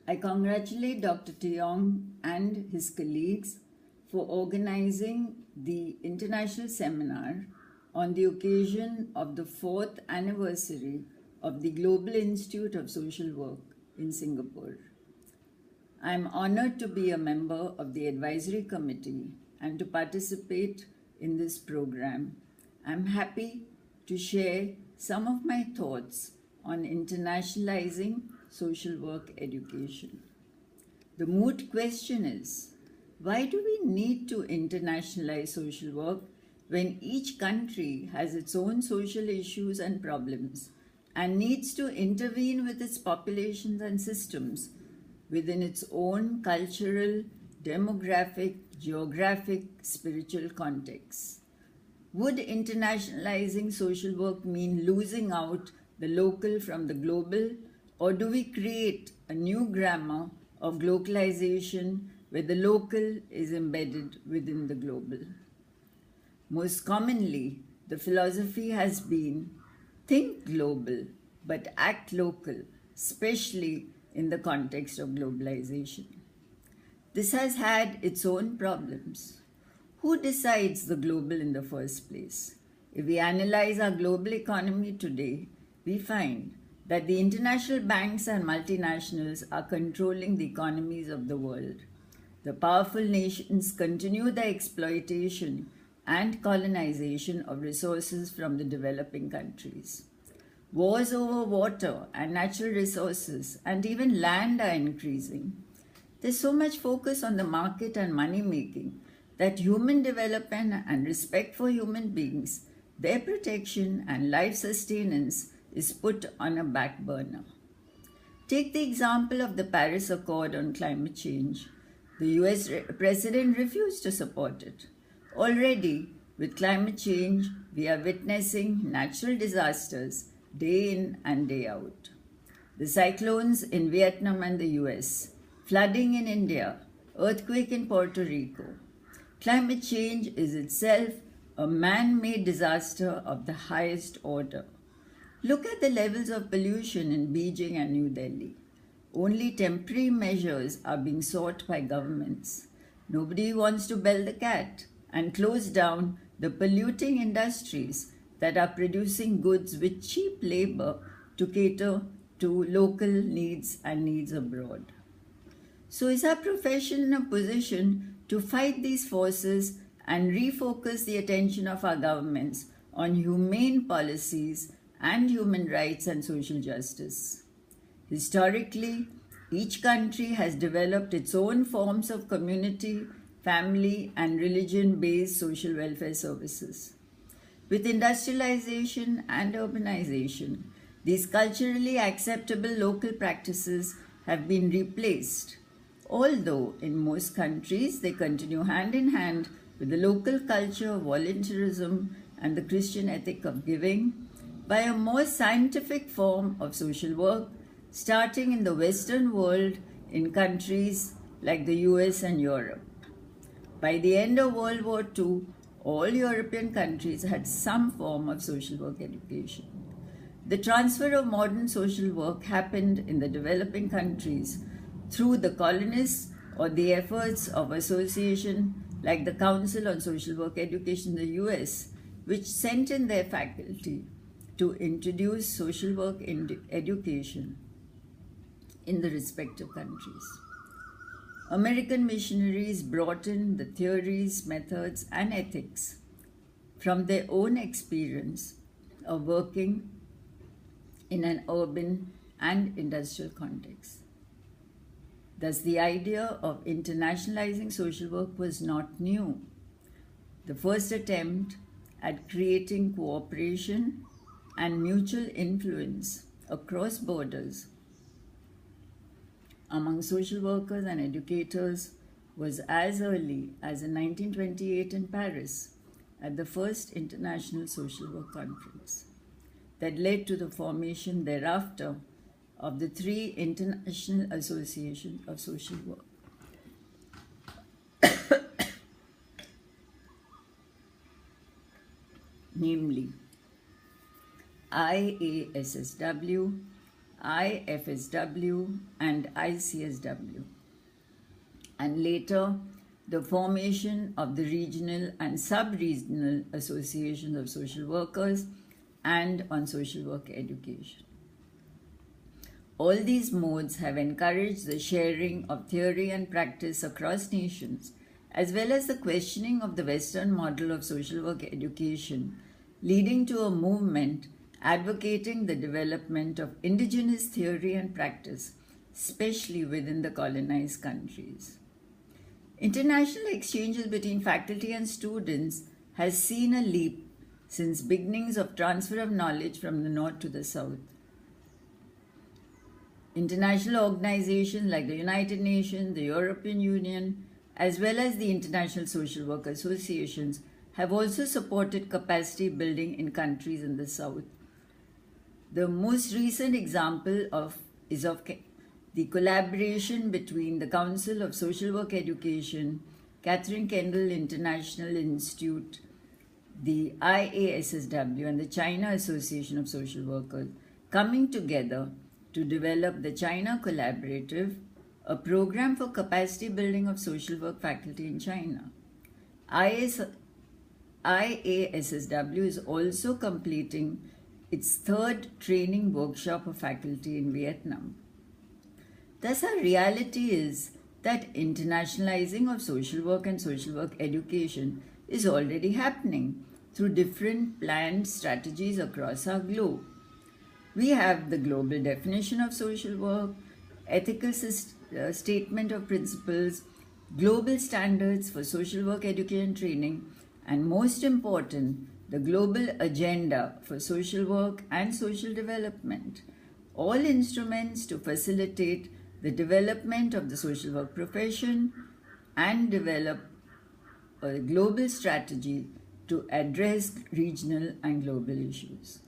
I congratulate Dr. Teong and his colleagues for organizing the international seminar on the occasion of the 4th anniversary of the Global Institute of Social Work in Singapore. I am honored to be a member of the advisory committee and to participate in this program. I'm happy to share some of my thoughts on internationalizing social work education. The moot question is, why do we need to internationalize social work when each country has its own social issues and problems and needs to intervene with its populations and systems within its own cultural, demographic, geographic, spiritual contexts? Would internationalizing social work mean losing out the local from the global, or do we create a new grammar of globalization where the local is embedded within the global? Most commonly, the philosophy has been think global but act local, especially in the context of globalization. This has had its own problems. Who decides the global in the first place? If we analyze our global economy today, we find that the international banks and multinationals are controlling the economies of the world. The powerful nations continue the exploitation and colonization of resources from the developing countries. Wars over water and natural resources and even land are increasing. There's so much focus on the market and money making that human development and respect for human beings, their protection and life sustenance is put on a back burner. Take the example of the Paris Accord on climate change. The US president refused to support it. Already, with climate change, we are witnessing natural disasters day in and day out. The cyclones in Vietnam and the US, flooding in India, earthquake in Puerto Rico. Climate change is itself a man-made disaster of the highest order. Look at the levels of pollution in Beijing and New Delhi. Only temporary measures are being sought by governments. Nobody wants to bell the cat and close down the polluting industries that are producing goods with cheap labor to cater to local needs and needs abroad. So is our profession in a position to fight these forces and refocus the attention of our governments on humane policies and human rights and social justice? Historically, each country has developed its own forms of community, family, and religion-based social welfare services. With industrialization and urbanization, these culturally acceptable local practices have been replaced, although in most countries they continue hand in hand with the local culture of volunteerism and the Christian ethic of giving, by a more scientific form of social work, starting in the Western world in countries like the US and Europe. By the end of World War II, all European countries had some form of social work education. The transfer of modern social work happened in the developing countries through the colonists or the efforts of associations like the Council on Social Work Education in the US, which sent in their faculty to introduce social work education in the respective countries. American missionaries brought in the theories, methods, and ethics from their own experience of working in an urban and industrial context. Thus, the idea of internationalizing social work was not new. The first attempt at creating cooperation and mutual influence across borders among social workers and educators was as early as in 1928 in Paris at the first International Social Work Conference that led to the formation thereafter of the 3 International Associations of Social Work. Namely, IASSW, IFSW and ICSW, and later the formation of the regional and sub-regional associations of social workers and on social work education. All these modes have encouraged the sharing of theory and practice across nations, as well as the questioning of the Western model of social work education, leading to a movement advocating the development of indigenous theory and practice, especially within the colonized countries. International exchanges between faculty and students has seen a leap since beginnings of transfer of knowledge from the north to the south. International organizations like the United Nations, the European Union, as well as the International Social Work Associations have also supported capacity building in countries in the south. The most recent example is of the collaboration between the Council of Social Work Education, Catherine Kendall International Institute, the IASSW, and the China Association of Social Workers coming together to develop the China Collaborative, a program for capacity building of social work faculty in China. IASSW is also completing its third training workshop of faculty in Vietnam. Thus, our reality is that internationalizing of social work and social work education is already happening through different planned strategies across our globe. We have the global definition of social work, ethical statement of principles, global standards for social work education training, and most important, the global agenda for social work and social development, all instruments to facilitate the development of the social work profession and develop a global strategy to address regional and global issues.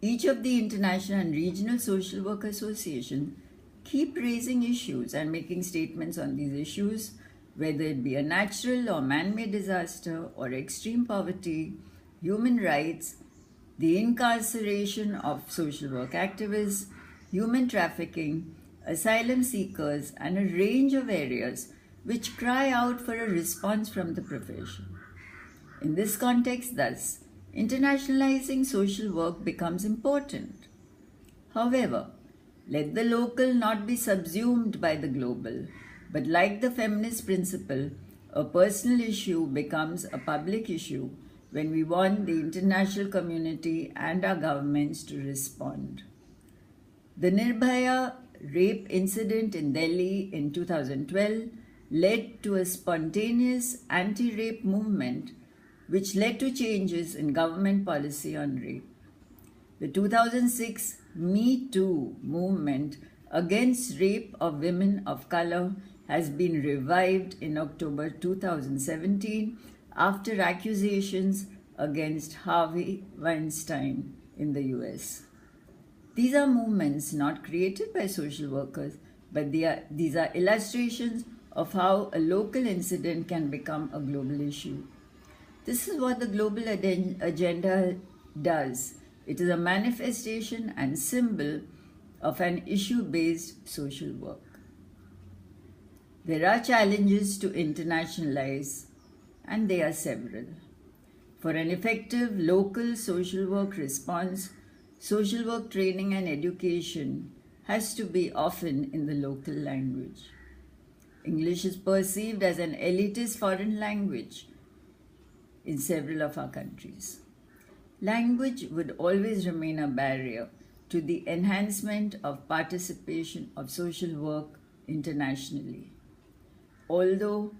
Each of the international and regional social work associations keep raising issues and making statements on these issues, whether it be a natural or man-made disaster or extreme poverty, human rights, the incarceration of social work activists, human trafficking, asylum seekers, and a range of areas which cry out for a response from the profession. In this context, thus, internationalizing social work becomes important. However, let the local not be subsumed by the global, but like the feminist principle, a personal issue becomes a public issue when we want the international community and our governments to respond. The Nirbhaya rape incident in Delhi in 2012 led to a spontaneous anti-rape movement which led to changes in government policy on rape. The 2006 Me Too movement against rape of women of color has been revived in October 2017 after accusations against Harvey Weinstein in the US. These are movements not created by social workers, but these are illustrations of how a local incident can become a global issue. This is what the global agenda does. It is a manifestation and symbol of an issue-based social work. There are challenges to internationalize, and they are several. For an effective local social work response, social work training and education has to be often in the local language. English is perceived as an elitist foreign language in several of our countries. Language would always remain a barrier to the enhancement of participation of social work internationally. Although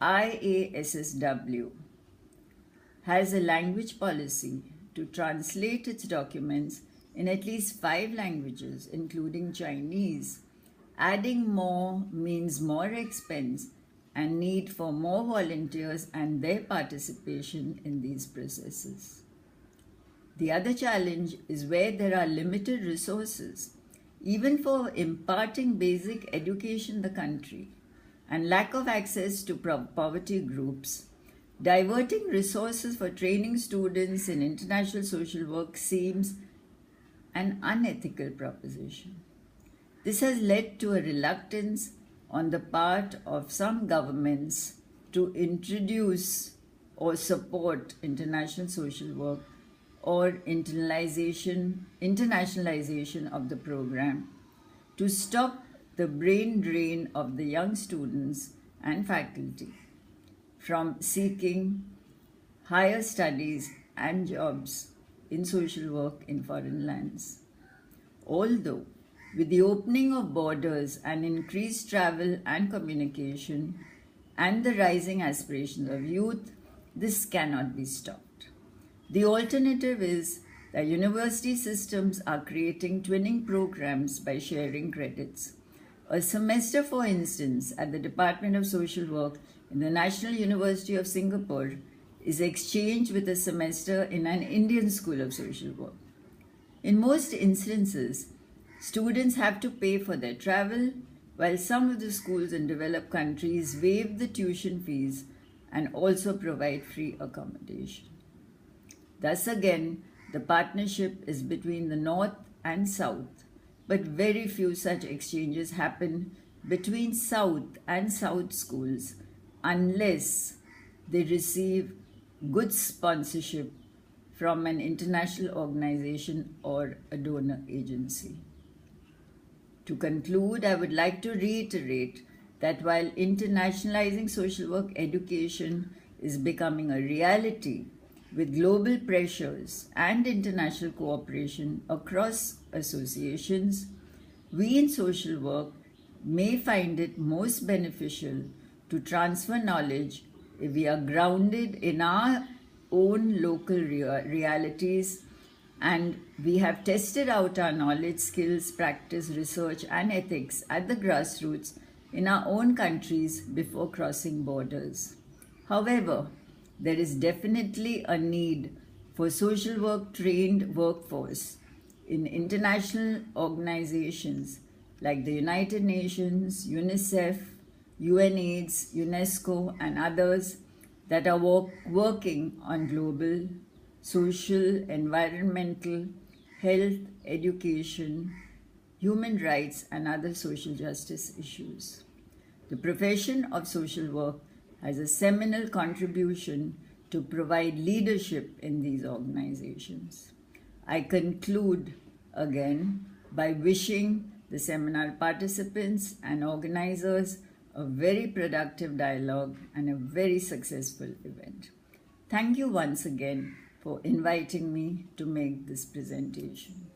IASSW has a language policy to translate its documents in at least 5 languages, including Chinese, adding more means more expense and need for more volunteers and their participation in these processes. The other challenge is where there are limited resources, even for imparting basic education in the country, and lack of access to poverty groups. Diverting resources for training students in international social work seems an unethical proposition. This has led to a reluctance on the part of some governments to introduce or support international social work or internationalization of the program to stop the brain drain of the young students and faculty from seeking higher studies and jobs in social work in foreign lands. Although, with the opening of borders and increased travel and communication and the rising aspirations of youth, this cannot be stopped. The alternative is that university systems are creating twinning programs by sharing credits. A semester, for instance, at the Department of Social Work in the National University of Singapore is exchanged with a semester in an Indian school of social work. In most instances, students have to pay for their travel, while some of the schools in developed countries waive the tuition fees and also provide free accommodation. Thus again, the partnership is between the North and South, but very few such exchanges happen between South and South schools unless they receive good sponsorship from an international organization or a donor agency. To conclude, I would like to reiterate that while internationalizing social work education is becoming a reality with global pressures and international cooperation across associations, we in social work may find it most beneficial to transfer knowledge if we are grounded in our own local realities and we have tested out our knowledge, skills, practice, research and ethics at the grassroots in our own countries before crossing borders. However, there is definitely a need for social work trained workforce in international organizations like the United Nations, UNICEF, UNAIDS, UNESCO and others that are working on global, social, environmental, health, education, human rights and other social justice issues. The profession of social work has a seminal contribution to provide leadership in these organizations. I conclude again by wishing the seminar participants and organizers a very productive dialogue and a very successful event. Thank you once again for inviting me to make this presentation.